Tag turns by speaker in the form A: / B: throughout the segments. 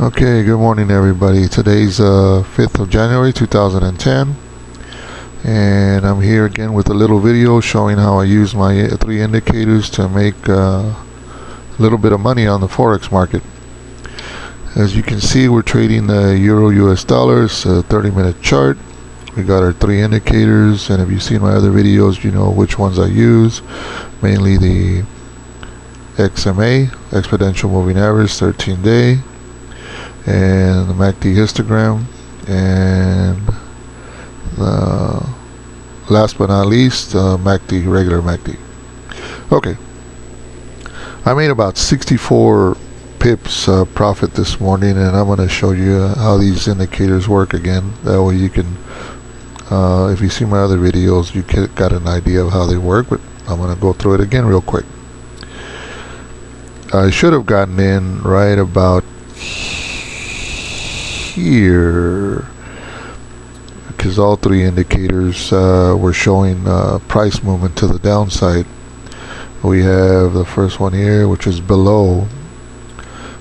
A: Okay, good morning everybody. Today's 5th of January 2010, and I'm here again with a little video showing how I use my three indicators to make a little bit of money on the Forex market. As you can see, we're trading the Euro US dollars, a 30-minute chart. We got our three indicators, and if you've seen my other videos, you know which ones I use. Mainly the XMA, exponential moving average, 13-day, and the MACD histogram, and last but not least, MACD, regular MACD. Okay, I made about 64 pips profit this morning, and I'm going to show you how these indicators work again. That way you can, if you see my other videos, you got an idea of how they work, but I'm going to go through it again real quick. I should have gotten in right about here, because all three indicators were showing price movement to the downside. We have the first one here, which is below.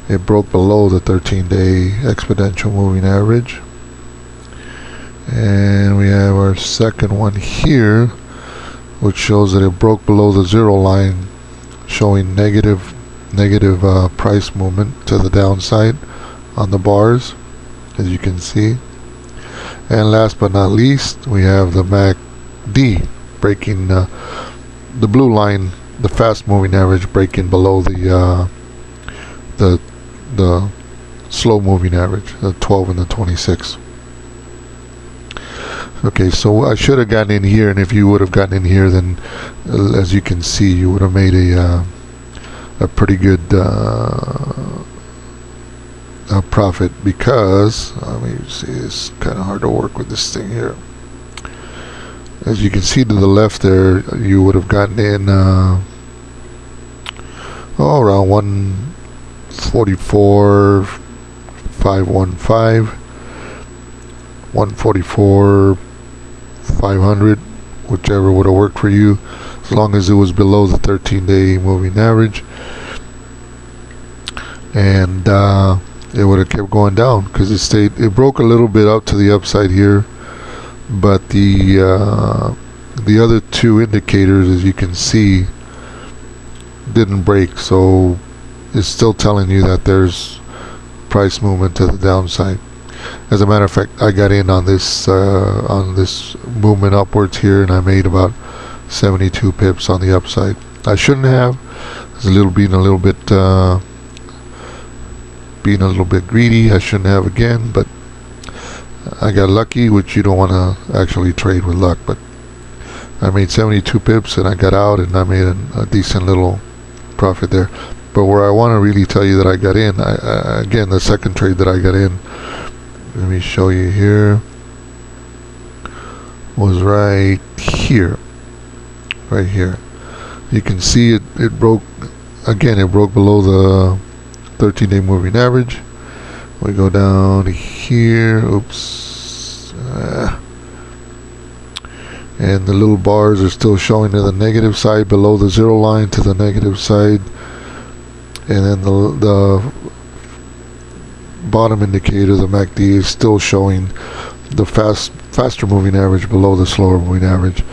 A: It broke below the 13-day exponential moving average. And we have our second one here, which shows that it broke below the zero line, showing negative price movement to the downside on the bars, as you can see. And last but not least, we have the MACD breaking the blue line, the fast moving average, breaking below the slow moving average, the 12 and the 26. Okay, so I should have gotten in here, and if you would have gotten in here, then as you can see, you would have made a pretty good profit, because let me see, it's kind of hard to work with this thing here. As you can see to the left there, you would have gotten in around 144 515, 144 500, whichever would have worked for you, as long as it was below the 13-day moving average. And it would have kept going down, because it broke a little bit up to the upside here, but the other two indicators, as you can see, didn't break, so it's still telling you that there's price movement to the downside. As a matter of fact, I got in on this movement upwards here, and I made about 72 pips on the upside. I shouldn't have. It's being a little bit greedy. I shouldn't have again, but I got lucky, which you don't want to actually trade with luck. But I made 72 pips, and I got out, and I made a decent little profit there. But where I want to really tell you that I got in, again, the second trade that I got in, let me show you here, was right here. Right here. You can see it broke, again, it broke below the 13-day moving average. We go down here, oops, and the little bars are still showing to the negative side, below the zero line to the negative side. And then the bottom indicator, the MACD, is still showing the faster moving average below the slower moving average.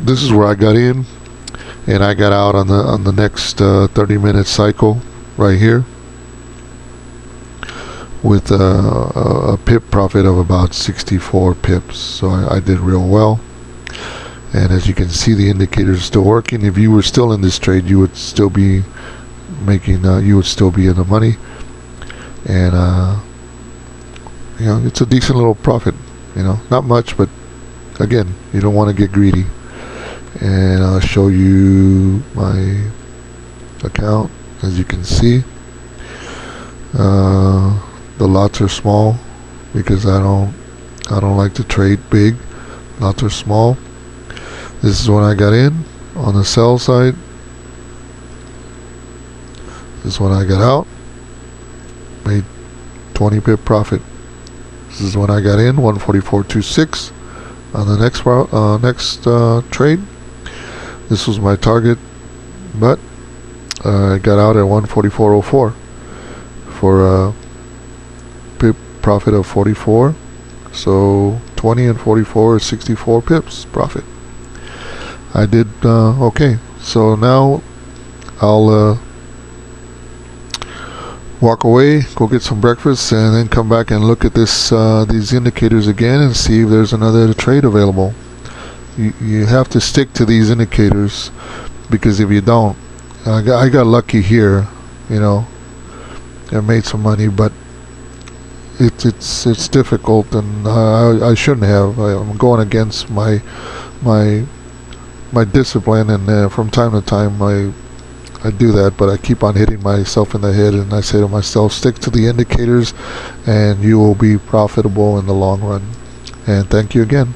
A: This is where I got in, and I got out on the next 30-minute cycle right here with a pip profit of about 64 pips. So I did real well. And as you can see, the indicators are still working. If you were still in this trade, you would still be making, you would still be in the money. And you know, it's a decent little profit. You know, not much, but again, you don't want to get greedy. And I'll show you my account. As you can see, the lots are small, because I don't like to trade big. Lots are small. This is when I got in on the sell side. This is when I got out, made 20 pip profit. This is when I got in, 144.26 on the next trade. This was my target, but I got out at 144.04 for profit of 44. So 20 and 44 is 64 pips profit. I did okay. So now I'll walk away, go get some breakfast, and then come back and look at these indicators again and see if there's another trade available. You have to stick to these indicators, because if you don't, I got lucky here, you know, I made some money, but it's difficult, and I shouldn't have. I'm going against my discipline, and from time to time I do that, but I keep on hitting myself in the head, and I say to myself, stick to the indicators and you will be profitable in the long run. And thank you again.